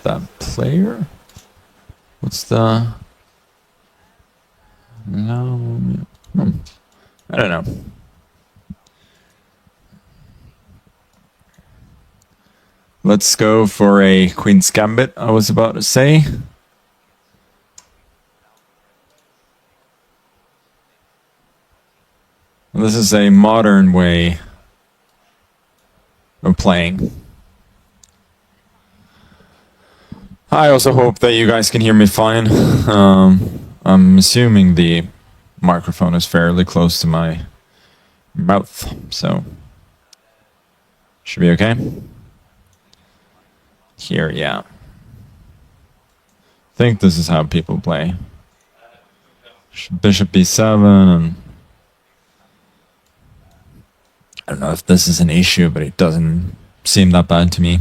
that player? What's the... No... I don't know. Let's go for a Queen's Gambit, I was about to say. This is a modern way of playing. I also hope that you guys can hear me fine. I'm assuming the microphone is fairly close to my mouth, so should be okay. Here, yeah. I think this is how people play. Bishop b7, and I don't know if this is an issue, but it doesn't seem that bad to me.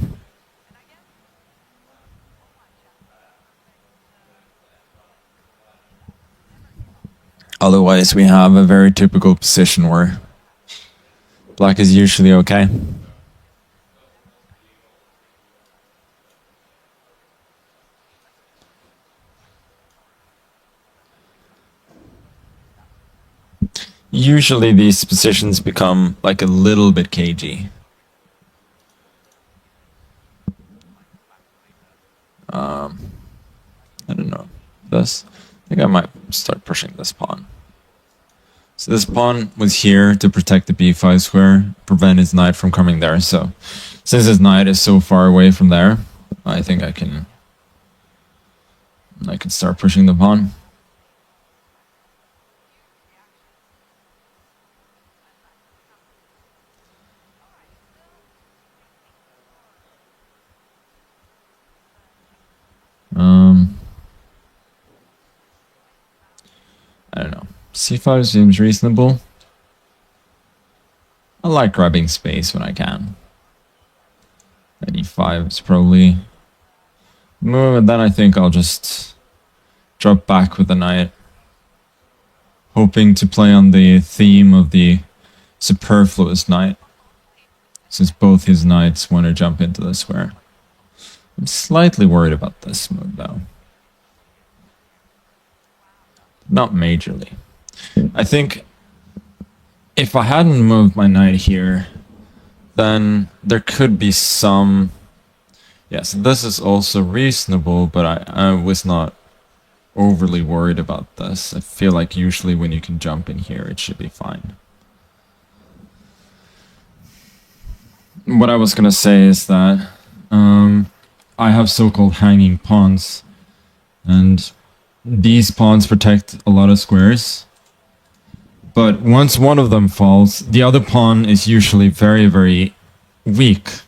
Otherwise, we have a very typical position where black is usually okay. Usually these positions become like a little bit cagey. I don't know. This, I think I might start pushing this pawn. So this pawn was here to protect the b5 square, prevent his knight from coming there. So since his knight is so far away from there, I think I can start pushing the pawn. I don't know. c5 seems reasonable. I like grabbing space when I can. e5 is probably the move, and then I think I'll just drop back with the knight, hoping to play on the theme of the superfluous knight, since both his knights want to jump into the square. I'm slightly worried about this move, though. Not majorly. I think if I hadn't moved my knight here, then there could be some... Yes, this is also reasonable, but I was not overly worried about this. I feel like usually when you can jump in here, it should be fine. What I was gonna say is that I have so-called hanging pawns, and these pawns protect a lot of squares. But once one of them falls, the other pawn is usually very, very weak.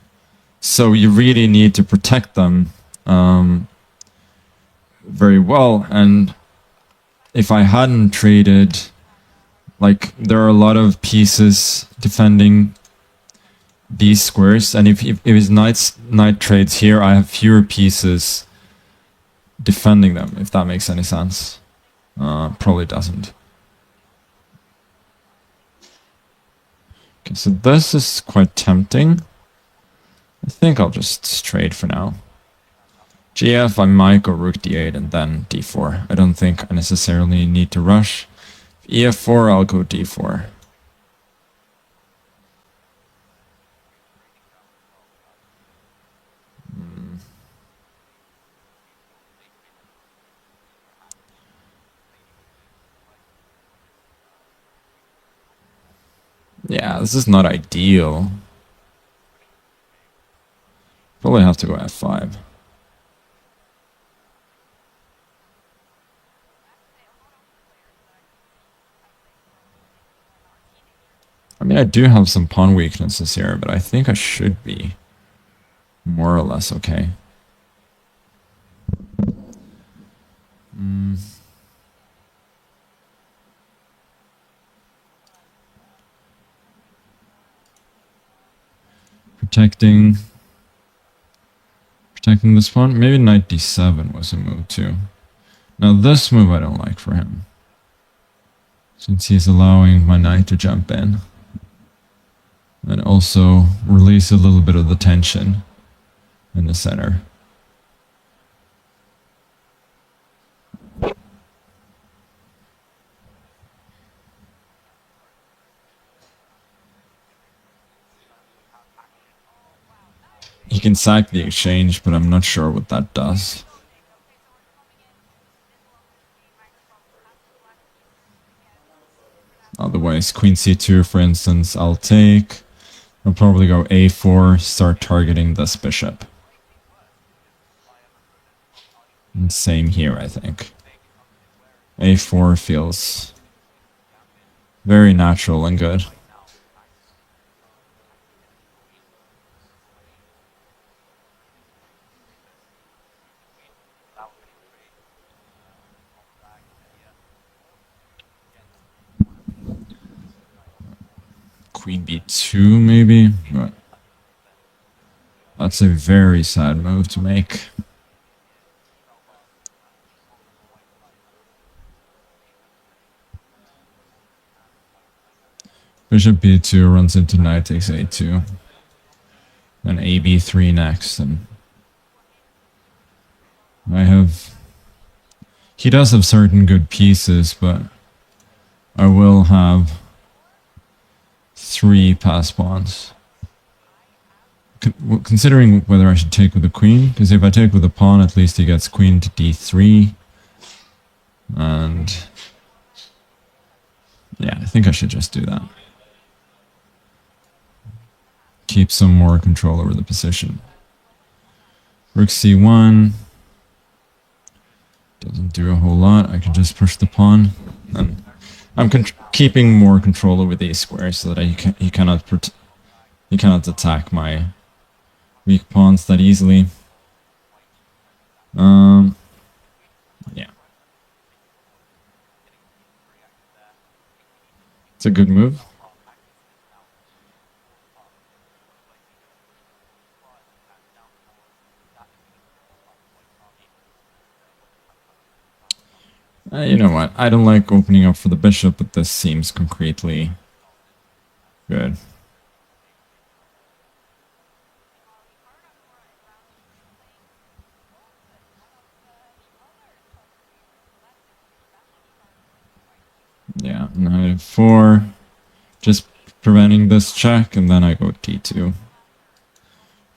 So you really need to protect them very well. And if I hadn't traded, like, there are a lot of pieces defending these squares, and if his knight trades here, I have fewer pieces defending them, if that makes any sense. Probably doesn't. Okay, so this is quite tempting. I think I'll just trade for now. GF, I might go rook d8 and then d4. I don't think I necessarily need to rush. EF4, I'll go d4. Yeah, this is not ideal. Probably have to go f5. I mean, I do have some pawn weaknesses here, but I think I should be more or less okay. Protecting this pawn. Maybe knight d7 was a move too. Now this move I don't like for him, since he's allowing my knight to jump in and also release a little bit of the tension in the center. can sack the exchange, but I'm not sure what that does. Otherwise, queen c2, for instance, I'll take. I'll probably go a4, start targeting this bishop. And same here, I think. a4 feels very natural and good. Queen b2, maybe? But that's a very sad move to make. Bishop b2 runs into knight takes a2. And ab3 next. And I have... He does have certain good pieces, but I will have 3 pass pawns. Considering whether I should take with the queen, because if I take with the pawn, at least he gets queen to d3. And yeah, I think I should just do that. Keep some more control over the position. Rook c1 doesn't do a whole lot. I can just push the pawn, and I'm keeping more control over these squares so that he cannot attack my weak pawns that easily. Yeah, it's a good move. You know what? I don't like opening up for the bishop, but this seems concretely good. Yeah, knight f4, just preventing this check, and then I go d2,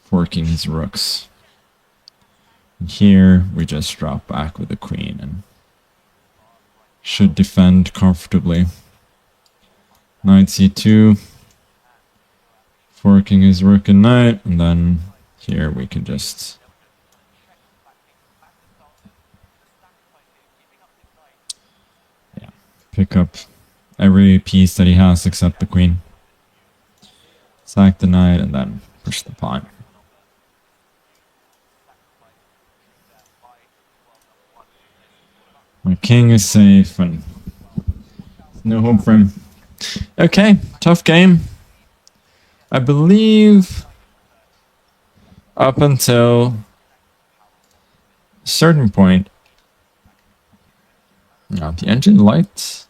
forking his rooks. And here we just drop back with the queen and should defend comfortably. Knight c2, forking his rook and knight, and then here we can just pick up every piece that he has except the queen. Sack the knight and then push the pawn. My king is safe and no hope for him. Okay, tough game. I believe up until a certain point. Now the engine lights.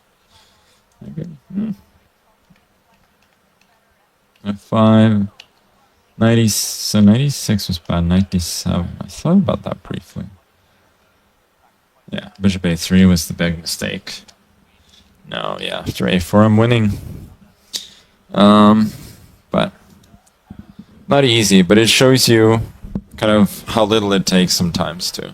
Okay. F5. 90, so 96 was bad. 97. I thought about that briefly. Yeah, bishop a3 was the big mistake. No, yeah, after a4 I'm winning. But not easy, but it shows you kind of how little it takes sometimes to